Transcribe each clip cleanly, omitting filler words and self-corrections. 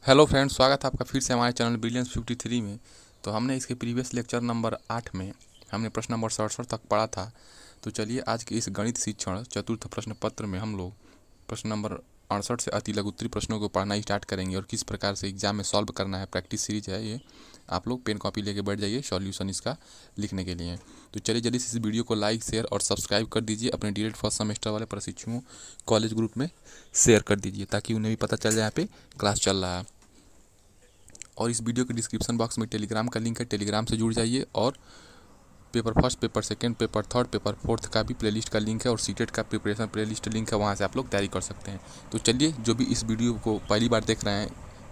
Hello friends, स्वागत है आपका फिर से हमारे चैनल बिलियंस 53 में। तो हमने इसके प्रीवियस लेक्चर नंबर 8 में हमने प्रश्न नंबर 67 तक पढ़ा था। तो चलिए आज के इस गणित शिक्षण चतुर्थ प्रश्न पत्र में हम लोग प्रश्न नंबर 68 से अति लघुत्तरी प्रश्नों को पढ़ना स्टार्ट करेंगे और किस प्रकार से एग्जाम में सॉल्व करना है। प्रैक्टिस सीरीज है ये, आप लोग पेन कॉपी लेके बैठ जाइए सॉल्यूशन इसका लिखने के लिए। तो चलिए जल्दी से इस वीडियो को लाइक शेयर और सब्सक्राइब कर दीजिए। अपने डीएलएड फर्स्ट सेमेस्टर वाले प्रशिक्षुओं कॉलेज ग्रुप में शेयर कर दीजिए ताकि उन्हें भी पता चल जाए यहाँ पे क्लास चल रहा है। और इस वीडियो के डिस्क्रिप्शन बॉक्स में टेलीग्राम का लिंक है, टेलीग्राम से जुड़ जाइए। और paper first, paper second, paper third, paper fourth का भी प्लेलिस्ट का लिंक है और सीटेट का प्रिपरेशन प्लेलिस्ट लिंक है, वहाँ से आप लोग तैयारी कर सकते हैं। तो चलिए, जो भी इस वीडियो को पहली बार देख रहे हैं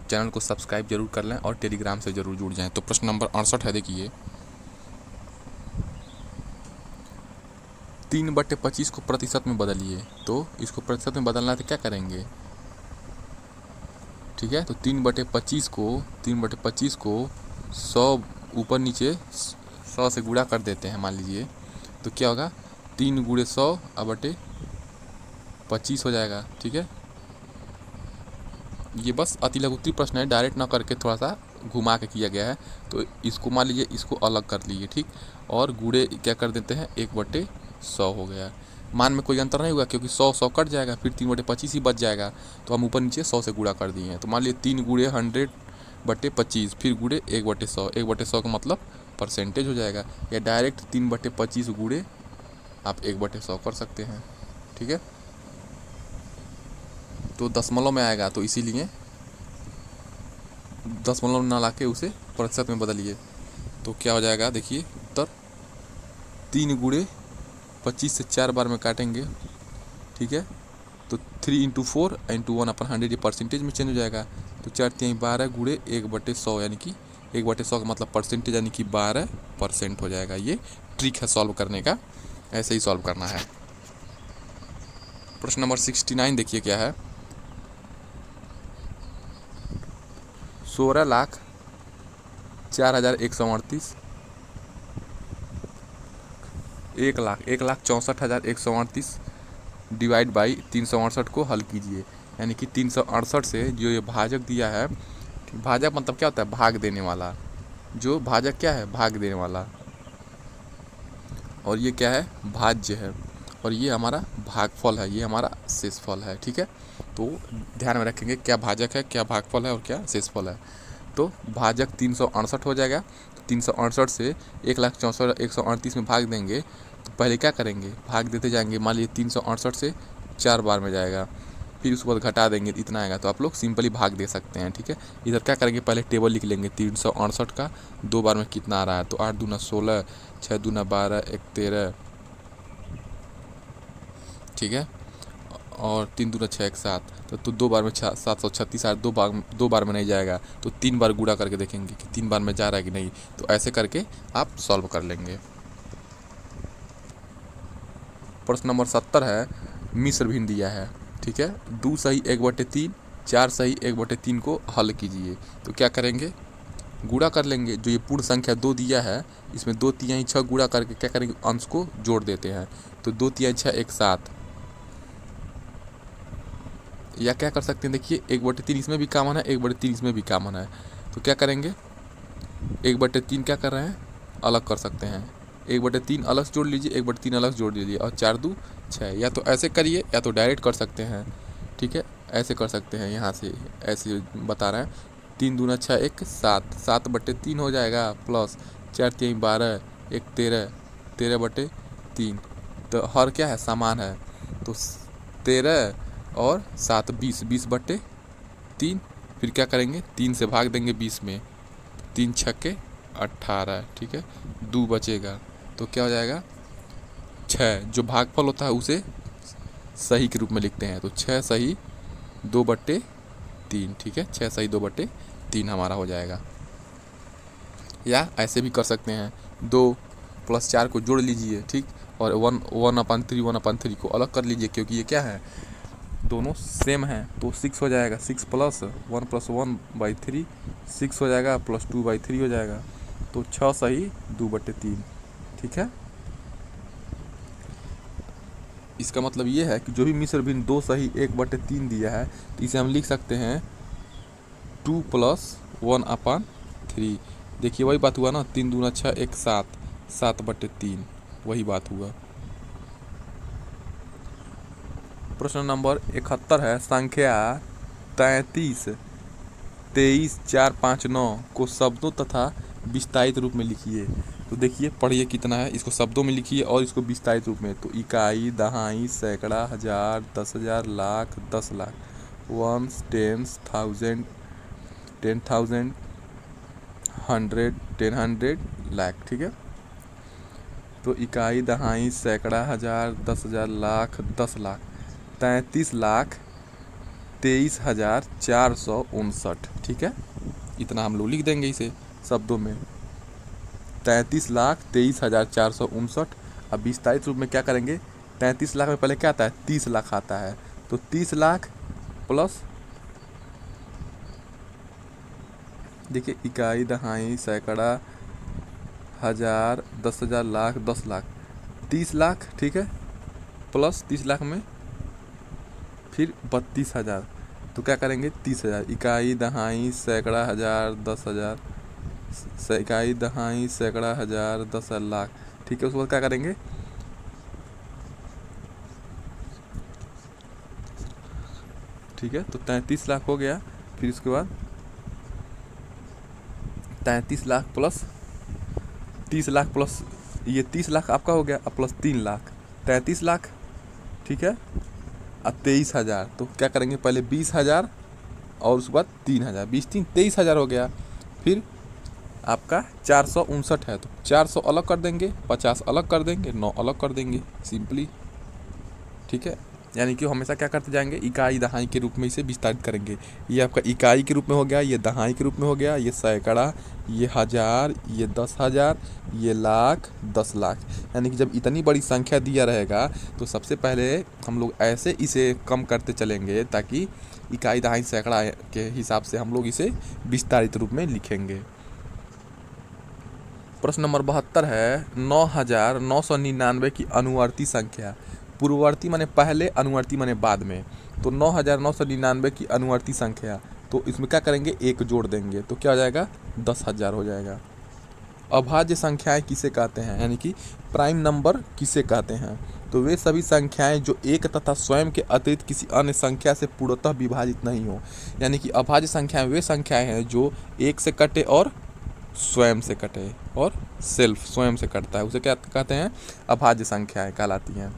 चैनल को सब्सक्राइब जरूर कर लें और टेलीग्राम से जरूर जुड़ जाएँ। तो प्रश्न नंबर 68 है, देखिए 3/25 को प्रतिशत में बदलिए। तो इसको प्रतिशत में बदलना है तो क्या करेंगे, ठीक है। तो 3/25 को 100 ऊपर नीचे 100 से गुणा कर देते हैं, मान लीजिए। तो क्या होगा, 3 गुणे 100/25 हो जाएगा, ठीक है। ये बस अति लघुत्तरी प्रश्न है, डायरेक्ट ना करके थोड़ा सा घुमा के किया गया है। तो इसको मान लीजिए, इसको अलग कर लीजिए, ठीक। और गुणे क्या कर देते हैं, 1/100 हो गया। मान में कोई अंतर नहीं हुआ क्योंकि 100 कट जाएगा, फिर 3/25 ही बच जाएगा। तो हम ऊपर नीचे 100 से गुणा कर दिए हैं। तो मान लीजिए 3 गुणे 100/25, फिर गुणे 1/100। 1/100 का मतलब परसेंटेज हो जाएगा, या डायरेक्ट 3/25 गुणे आप 1/100 कर सकते हैं, ठीक है। तो दशमलव में आएगा, तो इसीलिए दशमलव ना लाके उसे प्रतिशत में बदलिए। तो क्या हो जाएगा, देखिए उत्तर 3 गुणे 25 से 4 बार में काटेंगे, ठीक है। तो 3 × 4 × 1/100 ये परसेंटेज में चेंज हो जाएगा। तो 4×3 = 12 गुणे 1/100, यानी कि 1/100 का मतलब परसेंटेज, यानी कि 12% हो जाएगा। ये ट्रिक है सॉल्व करने का, ऐसे ही सॉल्व करना है। प्रश्न नंबर 69 देखिए क्या है, 16,04,138 1,64,138 डिवाइड बाई 368 को हल कीजिए। यानी कि 368 से जो ये भाजक दिया है, भाजक मतलब क्या होता है, भाग देने वाला। जो भाजक क्या है, भाग देने वाला। और ये क्या है, भाज्य है। और ये हमारा भागफल है, ये हमारा शेषफल है, ठीक है। तो ध्यान में रखेंगे क्या भाजक है, क्या भागफल है और क्या शेषफल है। तो भाजक 368 हो जाएगा। तो 368 से 1,64,138 में भाग देंगे। तो पहले क्या करेंगे, भाग देते जाएंगे। मान लीजिए 368 से 4 बार में जाएगा, फिर उसके बाद घटा देंगे, इतना आएगा। तो आप लोग सिंपली भाग दे सकते हैं, ठीक है। इधर क्या करेंगे, पहले टेबल लिख लेंगे 368 का 2 बार में कितना आ रहा है। तो 8 दूना 16, 6 दूना 12, 1 13, ठीक है। और 3 दूना 6, 1 7। तो 2 बार में 736 आ, 2 बार में नहीं जाएगा। तो 3 बार गुणा करके देखेंगे कि 3 बार में जा रहा है कि नहीं। तो ऐसे करके आप सॉल्व कर लेंगे। प्रश्न नंबर 70 है, मिश्र भिन्न दिया है, ठीक है। 2 सही 1/3, 4 सही 1/3 को हल कीजिए। तो क्या करेंगे, गुणा कर लेंगे। जो ये पूर्ण संख्या 2 दिया है, इसमें 2 तिहाई 6 गुणा करके क्या करेंगे, अंश को जोड़ देते हैं। तो 2 तिहाई 6, 1 7। या क्या कर सकते हैं, देखिए 1/3 इसमें भी कॉमन है, 1/3 इसमें भी कॉमन है। तो क्या करेंगे, 1/3 क्या कर रहे हैं, अलग कर सकते हैं। 1/3 अलग से जोड़ लीजिए, 1/3 अलग से जोड़ लीजिए, और 4 2 6। या तो ऐसे करिए या तो डायरेक्ट कर सकते हैं, ठीक है। ऐसे कर सकते हैं, यहाँ से ऐसे बता रहे हैं। 3 दूना 6, 1 7, 7/3 हो जाएगा, प्लस 4 3 12, 1 13, 13/3। तो हर क्या है, समान है। तो 13 और 7 20, 20/3। फिर क्या करेंगे, 3 से भाग देंगे 20 में, 3 छक्के 18, ठीक है। 2 बचेगा। तो क्या हो जाएगा, 6। जो भागफल होता है उसे सही के रूप में लिखते हैं। तो 6 सही 2/3, ठीक है। 6 सही 2/3 हमारा हो जाएगा। या ऐसे भी कर सकते हैं, 2 + 4 को जोड़ लीजिए, ठीक। और 1/3 को अलग कर लीजिए, क्योंकि ये क्या है, दोनों सेम हैं। तो 6 हो जाएगा, 6 + 1 + 1/3 6 हो जाएगा, + 2/3 हो जाएगा। तो 6 सही 2/3, ठीक है। इसका मतलब ये है कि जो भी मिश्र भिन्न 2 सही 1/3 दिया है, तो इसे हम लिख सकते हैं 2 + 1/3। देखिए वही बात हुआ ना, 3 दूना 6 1 7, 7/3 वही बात हुआ। प्रश्न नंबर 71 है, संख्या 33 23 4 5 9 को शब्दों तथा विस्तारित रूप में लिखिए। तो देखिए पढ़िए कितना है, इसको शब्दों में लिखिए और इसको विस्तारित रूप में। तो इकाई, दहाई, सैकड़ा, हजार, 10,000, lakh, 10 lakh, ones, tens, thousand, 10,000, 100, 100, lakh. ठीक है, तो इकाई, दहाई, सैकड़ा, हजार, 10,000, लाख, 10 लाख, 33,23,459। ठीक है, इतना हम लोग लिख देंगे इसे शब्दों में, 33,23,459। अब विस्तारित रूप में क्या करेंगे, 33 लाख में पहले क्या आता है, 30 लाख आता है। तो 30 लाख प्लस, देखिए इकाई, दहाई, सैकड़ा, हजार, 10,000, लाख, 10 लाख, 30 लाख। ठीक है, प्लस 30 लाख में फिर 32,000। तो क्या करेंगे, 30,000, इकाई, दहाई, सैकड़ा, हजार, 10,000, इकाई, दहाई, सैकड़ा, हजार, 10,000, लाख। ठीक है, उसके बाद क्या करेंगे, ठीक है, तो 33 लाख हो गया। फिर उसके बाद 33 लाख प्लस 30 लाख प्लस ये 30 लाख आपका हो गया, अब प्लस 3 लाख, 33 लाख। ठीक है, अब 23,000। तो क्या करेंगे, पहले 20,000 और उसके बाद 3,000, 20 3 23,000 हो गया। फिर आपका 459 है, तो 400 अलग कर देंगे, 50 अलग कर देंगे, 9 अलग कर देंगे, सिंपली। ठीक है, यानी कि हमेशा क्या करते जाएंगे, इकाई दहाई के रूप में इसे विस्तारित करेंगे। ये आपका इकाई के रूप में हो गया, ये दहाई के रूप में हो गया, ये सैकड़ा, ये हजार, ये 10,000, ये लाख, 10 लाख। यानी कि जब इतनी बड़ी संख्या दिया रहेगा तो सबसे पहले हम लोग ऐसे इसे कम करते चलेंगे ताकि इकाई दहाई सैकड़ा के हिसाब से हम लोग इसे विस्तारित रूप में लिखेंगे। प्रश्न नंबर 72 है, 9,999 की अनुवर्ती संख्या। पूर्ववर्ती माने पहले, अनुवर्ती माने बाद में। तो 9,999 की अनुवर्ती संख्या, तो इसमें क्या करेंगे, एक जोड़ देंगे, तो क्या हो जाएगा, 10,000 हो जाएगा। अभाज्य संख्याएं किसे कहते हैं, यानी कि प्राइम नंबर किसे कहते हैं। तो वे सभी संख्याएं जो एक तथा स्वयं के अतिरिक्त किसी अन्य संख्या से पूर्णतः विभाजित नहीं हो। यानी कि अभाज्य संख्याएं वे संख्याएं हैं जो एक से कटे और स्वयं से कटे, और सेल्फ स्वयं से कटता है, उसे क्या कहते हैं, अभाज्य संख्याएं कहलाती हैं।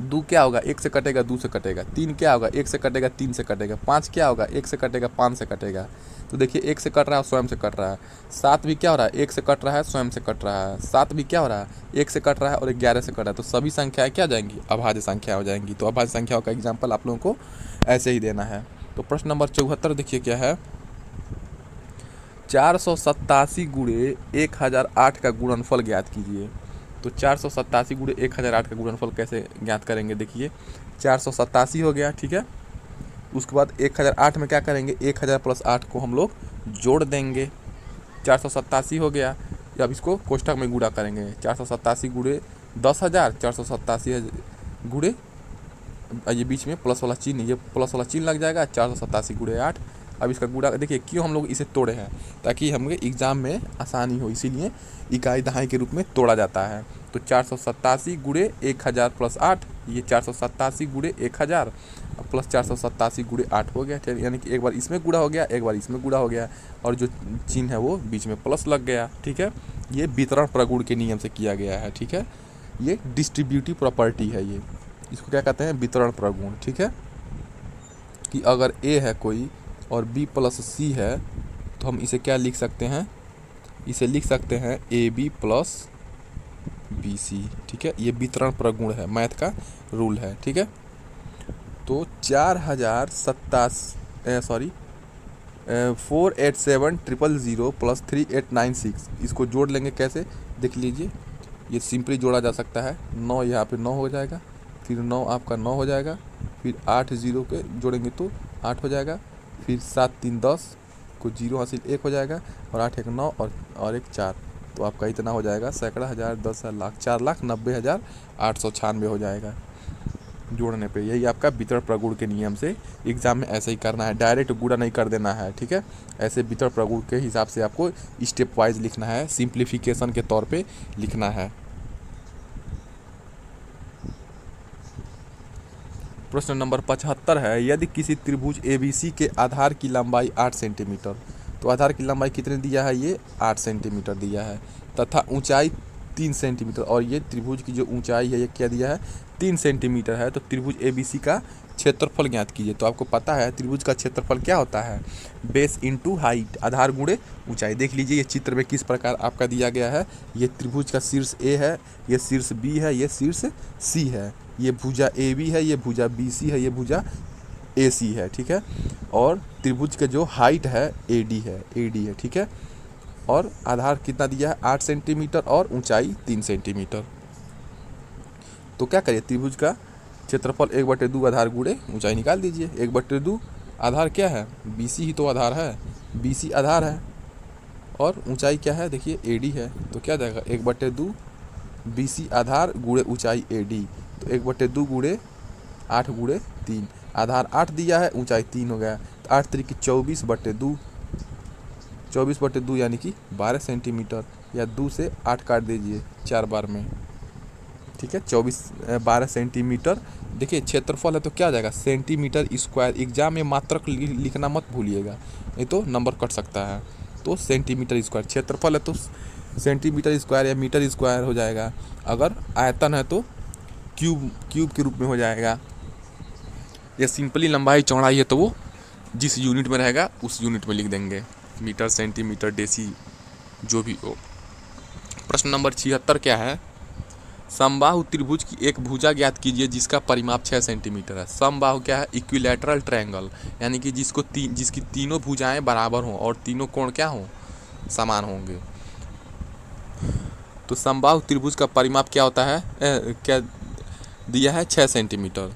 2 क्या होगा, 1 से कटेगा, 2 से कटेगा। 3 क्या होगा, 1 से कटेगा, 3 से कटेगा। 5 क्या होगा, 1 से कटेगा, 5 से कटेगा। तो देखिए 1 से कट रहा है, स्वयं से कट रहा है। 7 भी क्या हो रहा है, 1 से कट रहा है, स्वयं से कट रहा है। 7 भी क्या हो रहा है, 1 से कट रहा है और 11 से कट रहा है। तो सभी संख्याएं क्या जाएंगी, अभाज्य संख्या हो जाएंगी। तो अभाज्य संख्याओं का एग्जाम्पल आप लोगों को ऐसे ही देना है। तो प्रश्न नंबर 74 देखिए क्या है, 487 गुणे 1008 का गुणनफल ज्ञात कीजिए। तो 487 गुणे 1008 का गुणनफल कैसे ज्ञात करेंगे, देखिए 487 हो गया। ठीक है, उसके बाद 1008 में क्या करेंगे, 1000 प्लस 8 को हम लोग जोड़ देंगे, 487 हो गया। अब इसको कोष्ठक में गुणा करेंगे, 487 गुणे 10,000, 487 गुणे, ये बीच में प्लस वाला चिन्ह, ये प्लस वाला चिन्ह लग जाएगा, 487 गुणे 8। अब इसका गुणा देखिए, क्यों हम लोग इसे तोड़े हैं, ताकि हमें एग्जाम में आसानी हो, इसीलिए इकाई दहाई के रूप में तोड़ा जाता है। तो 487 गुणे 1000 प्लस 8, ये 487 गुणे 1000 प्लस 487 गुणे 8 हो गया। यानी कि एक बार इसमें गुणा हो गया, एक बार इसमें गुणा हो गया, और जो चिन्ह है वो बीच में प्लस लग गया। ठीक है, ये वितरण प्रगुण के नियम से किया गया है। ठीक है, ये डिस्ट्रीब्यूटिव प्रॉपर्टी है, ये इसको क्या कहते हैं, वितरण प्रगुण। ठीक है, कि अगर ए है कोई और b प्लस सी है, तो हम इसे क्या लिख सकते हैं, इसे लिख सकते हैं AB प्लस BC। ठीक है, ये वितरण प्रगुण है, मैथ का रूल है। ठीक है, तो 487,000 प्लस 3896, इसको जोड़ लेंगे कैसे, देख लीजिए, ये सिंपली जोड़ा जा सकता है। 9 यहाँ पे 9 हो जाएगा, फिर 9 आपका 9 हो जाएगा, फिर 8 0 के जोड़ेंगे तो 8 हो जाएगा, फिर 7 3 10 को 0 हासिल 1 हो जाएगा, और 8 1 9 और 1 4। तो आपका इतना हो जाएगा, सैकड़ा, हजार, 10,000, लाख, 4,90,896 हो जाएगा। जोड़ने पे। यही आपका वितरण प्रगुण के नियम से एग्जाम में ऐसे ही करना है, डायरेक्ट गुणा नहीं कर देना है, ठीक है। ऐसे वितरण प्रगुण के हिसाब से आपको स्टेप वाइज लिखना है, सिंप्लीफिकेशन के तौर पे लिखना है। प्रश्न नंबर 75 है, यदि किसी त्रिभुज ABC के आधार की लंबाई 8 सेंटीमीटर, तो आधार की लंबाई कितने दिया है, ये 8 सेंटीमीटर दिया है, तथा ऊंचाई 3 सेंटीमीटर, और ये त्रिभुज की जो ऊंचाई है ये क्या दिया है, 3 सेंटीमीटर है, तो त्रिभुज ABC का क्षेत्रफल ज्ञात कीजिए। तो आपको पता है त्रिभुज का क्षेत्रफल क्या होता है, बेस इंटू हाइट, आधार गुणे ऊंचाई। देख लीजिए ये चित्र में किस प्रकार आपका दिया गया है, ये त्रिभुज का शीर्ष A है, ये शीर्ष B है, ये शीर्ष C है, ये भुजा AB है, ये भुजा BC है, ये भुजा AC है, ठीक है। और त्रिभुज का जो हाइट है AD है, ठीक है। और आधार कितना दिया है, 8 सेंटीमीटर, और ऊंचाई 3 सेंटीमीटर। तो क्या करिए, त्रिभुज का क्षेत्रफल 1/2 आधार गुणे ऊंचाई निकाल दीजिए। 1/2 आधार क्या है, BC ही तो आधार है, BC आधार है, और ऊंचाई क्या है, देखिए AD है, तो क्या जाएगा 1/2 BC आधार गुणे ऊंचाई AD। तो 1/2 गुणे 8 गुणे 3, आधार 8 दिया है, ऊंचाई 3 हो गया, तो 8 3 की 24/2, 24/2 यानी कि 12 सेंटीमीटर, या 2 से 8 काट दीजिए 4 बार में, ठीक है, 12 सेंटीमीटर। देखिए क्षेत्रफल है तो क्या जाएगा, सेंटीमीटर स्क्वायर। एग्जाम में मात्रक लिखना मत भूलिएगा, नहीं तो नंबर कट सकता है। तो सेंटीमीटर स्क्वायर, क्षेत्रफल है तो सेंटीमीटर स्क्वायर या मीटर स्क्वायर हो जाएगा। अगर आयतन है तो क्यूब के रूप में हो जाएगा। या सिंपली लंबाई चौड़ाई है तो वो जिस यूनिट में रहेगा उस यूनिट में लिख देंगे, मीटर, सेंटीमीटर, डेसी, जो भी हो। प्रश्न नंबर 76 क्या है, समबाहु त्रिभुज की एक भुजा ज्ञात कीजिए जिसका परिमाप 6 सेंटीमीटर है। समबाहु क्या है, इक्विलैटरल ट्रायंगल, यानी कि जिसकी तीनों भुजाएं बराबर हों और तीनों कोण क्या हों, समान होंगे। तो समबाहु त्रिभुज का परिमाप क्या होता है, क्या दिया है, 6 सेंटीमीटर।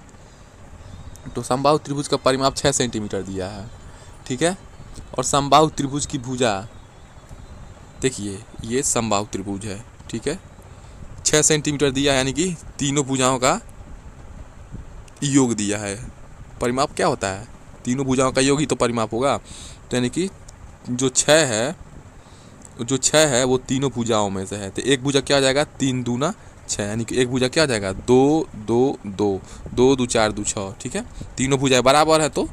तो समबाहु त्रिभुज का परिमाप 6 सेंटीमीटर दिया है, ठीक है। और समबाहु त्रिभुज की भुजा, देखिए ये समबाहु त्रिभुज है, ठीक है, 6 सेंटीमीटर दिया है, यानी कि तीनों भुजाओं का योग दिया है। परिमाप क्या होता है, तीनों भुजाओं का योग ही तो परिमाप होगा। तो यानी कि जो 6 है वो तीनों भुजाओं में से है, तो एक भुजा क्या हो जाएगा, 3 दूना 6, यानी कि एक भुजा क्या हो जाएगा, 2 2 2, 2 2 4 2 6, ठीक है। तीनों भुजाएं बराबर है तो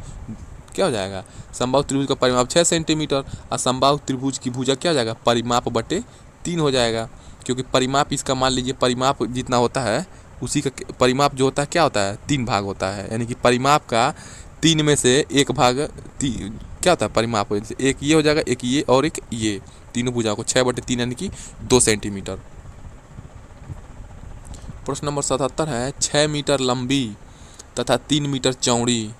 क्या हो जाएगा, समबाहु त्रिभुज का परिमाप 6 सेंटीमीटर, और समबाहु त्रिभुज की भुजा क्या हो जाएगा, परिमाप बटे 3 हो जाएगा। क्योंकि परिमाप इसका मान लीजिए परिमाप जितना होता है उसी का परिमाप जो होता है क्या होता है, 3 भाग होता है, यानी कि परिमाप का 3 में से 1 भाग क्या होता है, परिमाप एक ये हो जाएगा, एक ये और एक ये, तीनों भुजाओं को 6/3 यानी कि 2 सेंटीमीटर। प्रश्न नंबर 77 है, 6 मीटर लंबी तथा 3 मीटर चौड़ी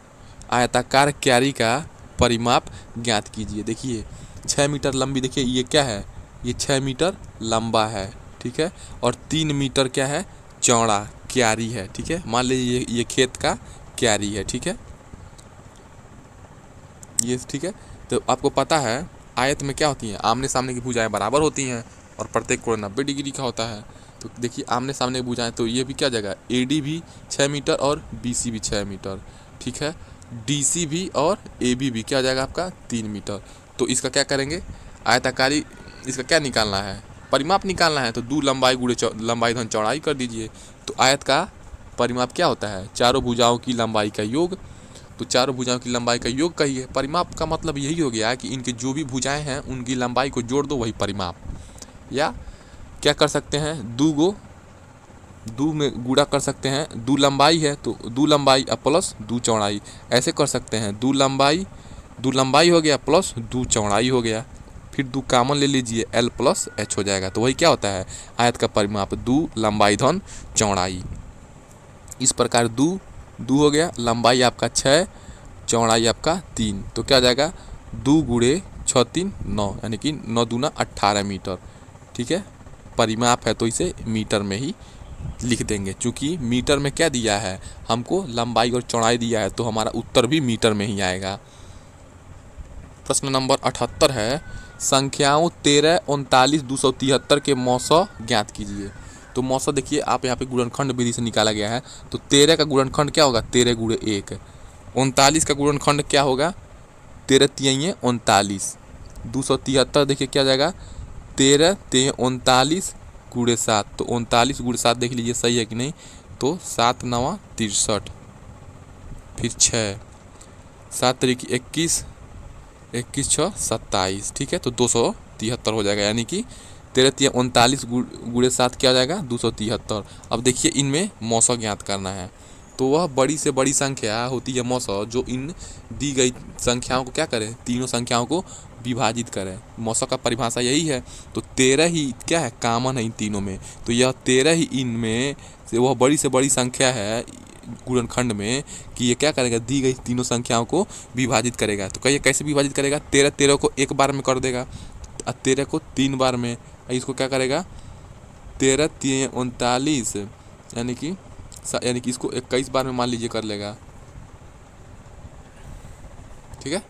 आयताकार क्यारी का परिमाप ज्ञात कीजिए। देखिए 6 मीटर लंबी, देखिए ये क्या है, ये 6 मीटर लंबा है, ठीक है, और 3 मीटर क्या है, चौड़ा क्यारी है, ठीक है। मान लीजिए ये खेत का क्यारी है, ठीक है, ये ठीक है। तो आपको पता है आयत में क्या होती है, आमने सामने की भुजाएं बराबर होती हैं और प्रत्येक कोण 90 डिग्री का होता है। तो देखिए आमने सामने की भुजाएं, तो ये भी क्या जगह, AD भी 6 मीटर और BC भी 6 मीटर, ठीक है। DC भी और AB भी क्या हो जाएगा आपका, 3 मीटर। तो इसका क्या करेंगे, आयताकारी, इसका क्या निकालना है, परिमाप निकालना है, तो 2 लंबाई गुणे लंबाई धन चौड़ाई कर दीजिए। तो आयत का परिमाप क्या होता है, चारों भुजाओं की लंबाई का योग। तो चारों भुजाओं की लंबाई का योग कहिए, परिमाप का मतलब यही हो गया कि इनके जो भी भुजाएं हैं उनकी लंबाई को जोड़ दो, वही परिमाप। या क्या कर सकते हैं, 2 में गुणा कर सकते हैं, 2 लंबाई है तो 2 लंबाई प्लस 2 चौड़ाई, ऐसे कर सकते हैं, 2 लंबाई हो गया प्लस 2 चौड़ाई हो गया, फिर 2 कामन ले लीजिए, L + H हो जाएगा। तो वही क्या होता है, आयत का परिमाप 2 लंबाई धन चौड़ाई। इस प्रकार 2 हो गया, लंबाई आपका 6, चौड़ाई आपका 3, तो क्या हो जाएगा, 2 गुणे 6 3 9, यानी कि 9 दूना 18 मीटर, ठीक है। परिमाप है तो इसे मीटर में ही लिख देंगे, चूँकि मीटर में क्या दिया है हमको, लंबाई और चौड़ाई दिया है, तो हमारा उत्तर भी मीटर में ही आएगा। प्रश्न नंबर 78 है, संख्याओं 13, 39, 273 के मौसा ज्ञात कीजिए। तो मौसा देखिए आप यहाँ पे गुणनखंड विधि से निकाला गया है। तो 13 का गुणनखंड क्या होगा, 13 गुणे 1। 39 का गुणनखंड क्या होगा, 13 तियाइये 39। 273 देखिए क्या जाएगा, 13 तियाइये 39 गुणे 7। तो 39 गुणे 7 देख लीजिए सही है कि नहीं। तो 7 9 63, फिर 6, 7 तरीके 21, 21 6 27, ठीक है। तो 273 हो जाएगा, यानी कि 13 तिया 39 गुणे 7 क्या हो जाएगा, 273। अब देखिए इनमें मौसा ज्ञात करना है। तो वह बड़ी से बड़ी संख्या होती है मौसा जो इन दी गई संख्याओं को क्या करे, तीनों संख्याओं को विभाजित करें। मौसा का परिभाषा यही है। तो 13 ही क्या है, कॉमन है इन तीनों में। तो यह 13 ही इनमें से वह बड़ी से बड़ी संख्या है गुणनखंड में कि ये क्या करेगा, दी गई तीनों संख्याओं को विभाजित करेगा। तो कहिए कैसे विभाजित करेगा, 13 13 को एक बार में कर देगा, 13 को 3 बार में, इसको क्या करेगा 13 3 39, यानी कि इसको 21 बार में मान लीजिए कर लेगा, ठीक है।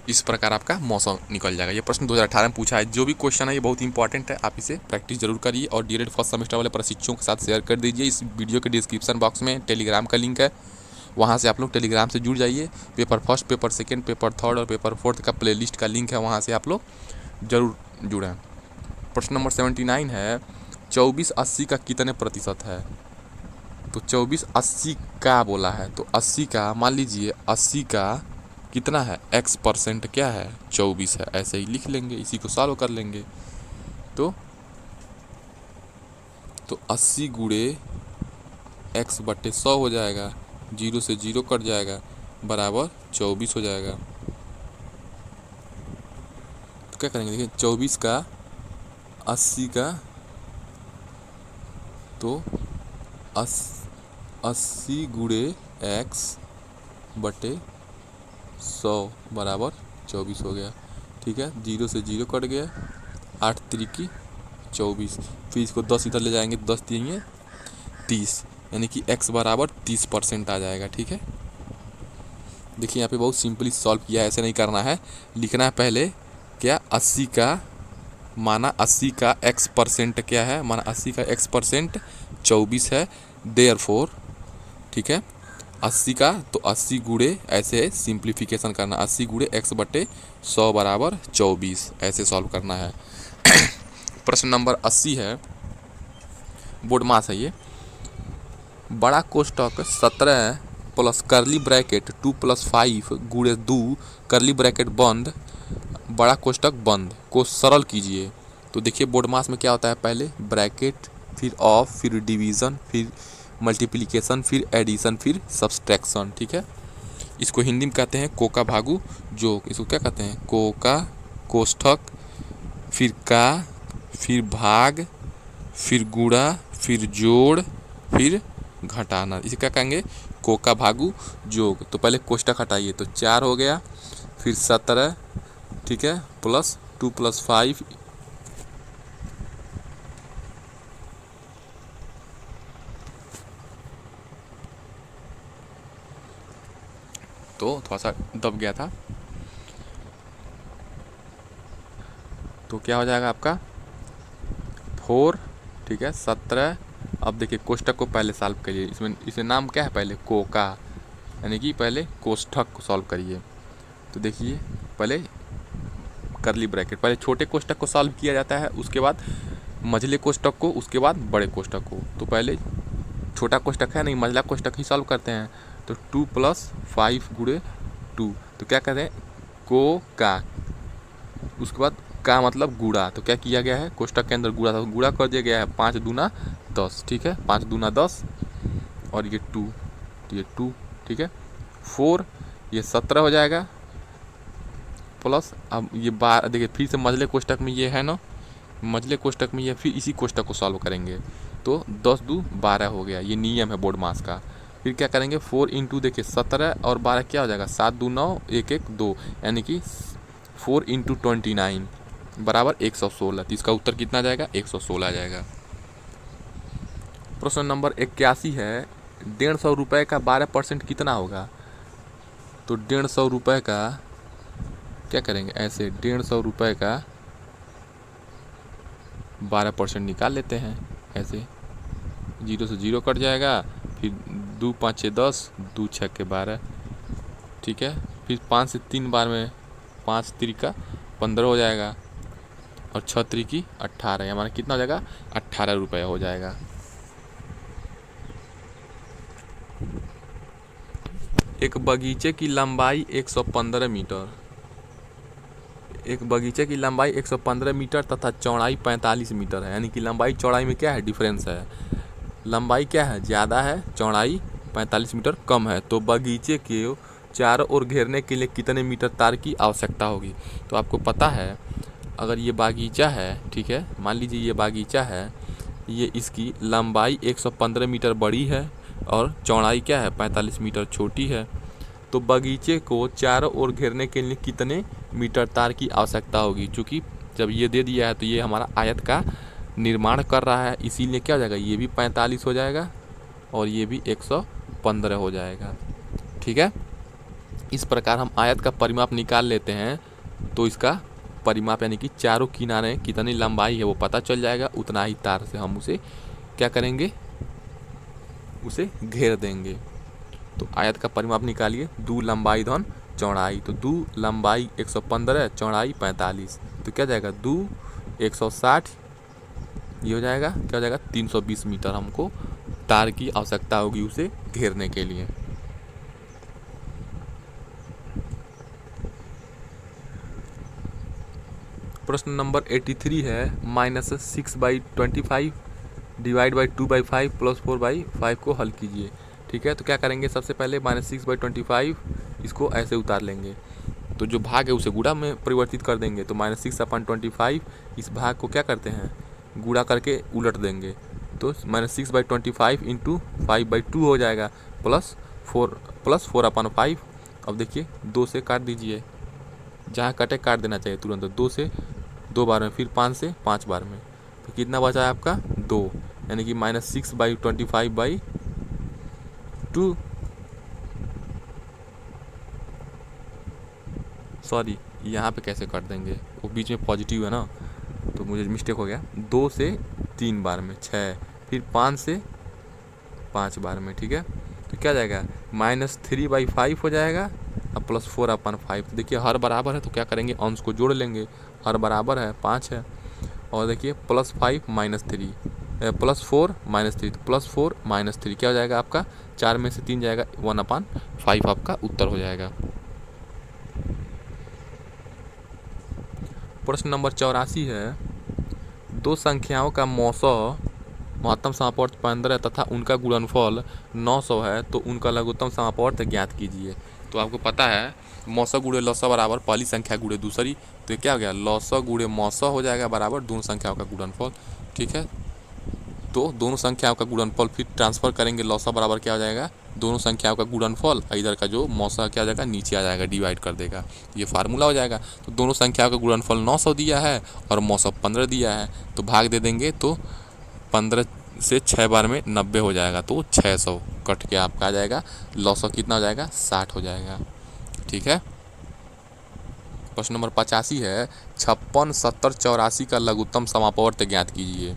इस प्रकार आपका मौसम निकल जाएगा। ये प्रश्न 2018 में पूछा है। जो भी क्वेश्चन है ये बहुत इंपॉर्टेंट है, आप इसे प्रैक्टिस जरूर करिए और डीएलएड फर्स्ट सेमेस्टर वाले प्रशिक्षुओं के साथ शेयर कर दीजिए। इस वीडियो के डिस्क्रिप्शन बॉक्स में टेलीग्राम का लिंक है, वहाँ से आप लोग टेलीग्राम से जुड़ जाइए। Paper first, paper second, paper third और पेपर फोर्थ का प्लेलिस्ट का लिंक है, वहाँ से आप लोग जरूर जुड़ें। प्रश्न नंबर 79 है, 24 80 का कितने प्रतिशत है। तो 24 80 का बोला है, तो 80 का मान लीजिए 80 का कितना है, x% क्या है, 24 है। ऐसे ही लिख लेंगे, इसी को सॉल्व कर लेंगे। तो 80 गुणे x/100 हो जाएगा, 0 से 0 कट जाएगा, बराबर 24 हो जाएगा। तो क्या करेंगे, देखिए 24 का 80 का, तो 80 गुणे x/100 बराबर 24 हो गया, ठीक है। 0 से 0 कट गया, 8 त्रिकी 24, फिर इसको 10 इधर ले जाएंगे, 10 दिएंगे 30, यानी कि x बराबर 30% आ जाएगा, ठीक है। देखिए यहाँ पे बहुत सिंपली सॉल्व किया है, ऐसे नहीं करना है, लिखना है पहले क्या, 80 का माना 80 का x% क्या है, माना 80 का x% 24 है, देयरफॉर, ठीक है। 80 का तो 80 गुणे, ऐसे सिंप्लीफिकेशन करना, 80 गुणे x/100 बराबर 24, ऐसे सॉल्व करना है। प्रश्न नंबर 80 है, बोर्ड मास है ये। बड़ा कोष्टक 17 प्लस करली ब्रैकेट 2 + 5 गुणे 2 करली ब्रैकेट बंद, बड़ा कोष्टक बंद को सरल कीजिए। तो देखिए बोर्ड मास में क्या होता है, पहले ब्रैकेट, फिर ऑफ, फिर डिवीज़न, फिर मल्टीप्लिकेशन, फिर एडिशन, फिर सब्सट्रैक्शन, ठीक है। इसको हिंदी में कहते हैं कोका भागू जोग। इसको क्या कहते हैं, कोका कोष्ठक, फिर का, फिर भाग, फिर गुणा, फिर जोड़, फिर घटाना, इसे क्या कहेंगे, कोका भागू जोग। तो पहले कोष्ठक हटाइए, तो 4 हो गया, फिर 17, ठीक है, प्लस 2 + 5, तो थोड़ा सा दब गया था। तो क्या हो जाएगा आपका 4, ठीक है, 17। अब देखिए कोष्ठक को पहले सॉल्व करिए, इसमें नाम क्या है, पहले कोका, यानी कि पहले कोष्ठक को सॉल्व करिए। तो देखिए पहले करली ब्रैकेट, पहले छोटे कोष्ठक को सॉल्व किया जाता है, उसके बाद मझले कोष्ठक को, उसके बाद बड़े कोष्ठक को। तो पहले छोटा कोष्ठक है नहीं, मझला कोष्ठक ही सॉल्व करते हैं। तो 2 + 5 गुणे 2, तो क्या कहते हैं, को का, उसके बाद का मतलब गुणा। तो क्या किया गया है, कोष्ठक के अंदर गुणा था, गुणा कर दिया गया है, 5 दूना 10, ठीक है, 5 दूना 10, और ये 2, तो ये 2, ठीक है। 4, ये 17 हो जाएगा, प्लस अब ये 12, देखिए फिर से मझले कोष्ठक में ये है ना, मझले कोष्ठक में ये, फिर इसी कोष्ठक को सॉल्व करेंगे। तो 10 2 12 हो गया, ये नियम है बोर्ड मास का। फिर क्या करेंगे, 4 × देखिए 17 और 12 क्या हो जाएगा, 7 2 9, 1 1 2, यानी कि 4 × 29 बराबर 116। तो इसका उत्तर कितना जाएगा, 116 जाएगा। प्रश्न नंबर 81 है, 150 रुपये का 12% कितना होगा। तो 150 रुपये का क्या करेंगे, ऐसे 150 रुपये का 12% निकाल लेते हैं, ऐसे 0 से 0 कट जाएगा, फिर 2 5 6 10, 2 6 12, ठीक है। फिर 5 से 3 बार में 5 3 15 हो जाएगा और 6 3 18, हमारा कितना हो जाएगा 18 रुपये हो जाएगा। एक बगीचे की लंबाई 115 मीटर, एक बगीचे की लंबाई 115 मीटर तथा चौड़ाई 45 मीटर है। यानी कि लंबाई चौड़ाई में क्या है, डिफरेंस है। लंबाई क्या है, ज़्यादा है, चौड़ाई 45 मीटर कम है। तो बगीचे के चारों ओर घेरने के लिए कितने मीटर तार की आवश्यकता होगी। तो आपको पता है, अगर ये बागीचा है, ठीक है, मान लीजिए ये बागीचा है, ये इसकी लंबाई 115 मीटर बड़ी है और चौड़ाई क्या है 45 मीटर छोटी है। तो बगीचे को चारों ओर घेरने के लिए कितने मीटर तार की आवश्यकता होगी। चूँकि जब ये दे दिया है तो ये हमारा आयत का निर्माण कर रहा है, इसीलिए क्या हो जाएगा, ये भी 45 हो जाएगा और ये भी 115 हो जाएगा, ठीक है। इस प्रकार हम आयत का परिमाप निकाल लेते हैं तो इसका परिमाप यानी कि चारों किनारे कितनी लंबाई है वो पता चल जाएगा। उतना ही तार से हम उसे क्या करेंगे, उसे घेर देंगे। तो आयत का परिमाप निकालिए, 2 लंबाई धन चौड़ाई। तो 2 लंबाई 115, चौड़ाई 45, तो क्या जाएगा 2 160, ये हो जाएगा, क्या हो जाएगा 320 मीटर हमको तार की आवश्यकता होगी उसे घेरने के लिए। प्रश्न नंबर 83 है, -6/25 डिवाइड बाई 2/5 + 4/5 को हल कीजिए, ठीक है। तो क्या करेंगे, सबसे पहले -6/25 इसको ऐसे उतार लेंगे, तो जो भाग है उसे गुणा में परिवर्तित कर देंगे। तो -6/25 इस भाग को क्या करते हैं, गुणा करके उलट देंगे। तो -6/25 × 5/2 हो जाएगा, +4/5। अब देखिए 2 से काट दीजिए, जहाँ कटे काट देना चाहिए तुरंत। 2 से 2 बार में, फिर 5 से 5 बार में, तो कितना बचा है आपका 2, यानी कि -6/25/2, सॉरी यहाँ पे कैसे काट देंगे, वो बीच में पॉजिटिव है ना, तो मुझे मिस्टेक हो गया। 2 से 3 बार में 6, फिर 5 से 5 बार में, ठीक है। तो क्या जाएगा -3/5 हो जाएगा और +4/5। तो देखिए हर बराबर है तो क्या करेंगे, अंश को जोड़ लेंगे, हर बराबर है 5 है। और देखिए +5 - 3 +4 - 3, तो +4 - 3 क्या हो जाएगा आपका, 4 में से 3 जाएगा, 1/5 आपका उत्तर हो जाएगा। प्रश्न नंबर 84 है, दो संख्याओं का मौसौ महत्तम समापवर्त 15 तथा उनका गुणनफल 900 है, तो उनका लघुत्तम समापवर्त ज्ञात कीजिए। तो आपको पता है मौसौ गुणे लौसौ बराबर पहली संख्या गुणे दूसरी, तो ये क्या हो गया, लौसौ गुणे मौसौ हो जाएगा बराबर दोनों संख्याओं का गुणनफल, ठीक है। तो दोनों संख्याओं का गुणनफल फिर ट्रांसफर करेंगे, लौसौ बराबर क्या हो जाएगा, दोनों संख्याओं का गुणनफल, इधर का जो मौसौ क्या हो जाएगा नीचे आ जाएगा, डिवाइड कर देगा, ये फार्मूला हो जाएगा। तो दोनों संख्याओं का गुणनफल 900 दिया है और मौसौ 15 दिया है, तो भाग दे देंगे, तो 15 से 6 बार में 90 हो जाएगा, तो 600 कट के आपका आ जाएगा, लौसौ कितना हो जाएगा 60 हो जाएगा, ठीक है। प्रश्न नंबर 85 है, 56, 70, 84 का लघुत्तम समापवर्त ज्ञात कीजिए।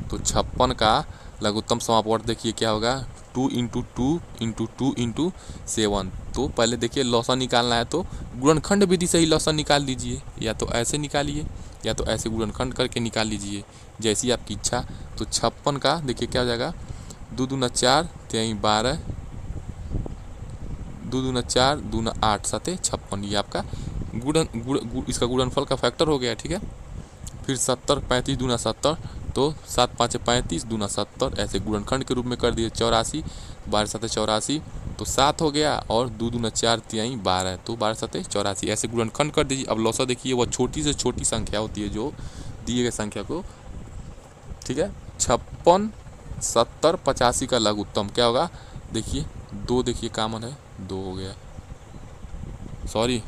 तो 56 का लघुत्तम समापवर्त देखिए क्या होगा, 2 × 2 × 2 × 7। तो पहले देखिए लौसौ निकालना है तो गुणनखंड विधि से ही लौसौ निकाल दीजिए, या तो ऐसे निकालिए या तो ऐसे गुणनखंड करके निकाल लीजिए, जैसी आपकी इच्छा। तो 56 का देखिए क्या हो जाएगा, 2 दूना 4, 3 12, 2 दूना 4, 2 दूना 8, 7 56, ये आपका इसका गुणनफल का फैक्टर हो गया, ठीक है। फिर 70, 35 दूना 70, तो 7 5 35 दूना 70, ऐसे गुणनखंड के रूप में कर दिए। 84, 12 7 84, तो 7 हो गया, और 2 दूना 4, 3 12, तो 12 7 84, ऐसे गुणनखंड कर दीजिए। अब लौसौ देखिए वो छोटी से छोटी संख्या होती है जो दिए गए संख्या को, ठीक है। 56, 70, 85 का लघुत्तम क्या होगा, देखिए 2, देखिए कॉमन है 2 हो गया, सॉरी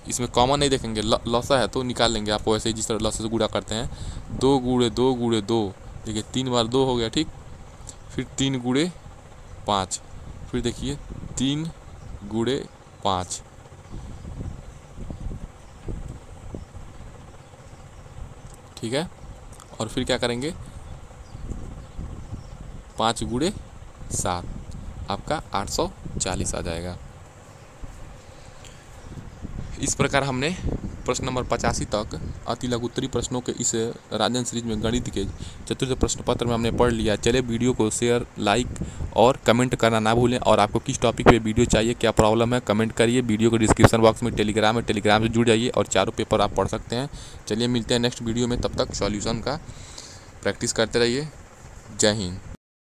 इसमें कॉमन नहीं देखेंगे, लौसा है तो निकाल लेंगे, आपको ऐसे ही जिस तरह लौसे से गुणा करते हैं, 2 × 2 × 2, देखिए 3 बार 2 हो गया, ठीक। फिर 3 × 5, फिर देखिए 3 × 5, ठीक है। और फिर क्या करेंगे, 5 गुणे 7 आपका 840 आ जाएगा। इस प्रकार हमने प्रश्न नंबर 85 तक अति लघुत्तरी प्रश्नों के इस राजन सीरीज में गणित के चतुर्थ प्रश्न पत्र में हमने पढ़ लिया। चलिए वीडियो को शेयर, लाइक और कमेंट करना ना भूलें। और आपको किस टॉपिक पे वीडियो चाहिए, क्या प्रॉब्लम है, कमेंट करिए। वीडियो को डिस्क्रिप्शन बॉक्स में टेलीग्राम है, टेलीग्राम से जुड़ जाइए और चारों पेपर आप पढ़ सकते हैं। चलिए मिलते हैं नेक्स्ट वीडियो में, तब तक सॉल्यूशन का प्रैक्टिस करते रहिए। जय हिंद।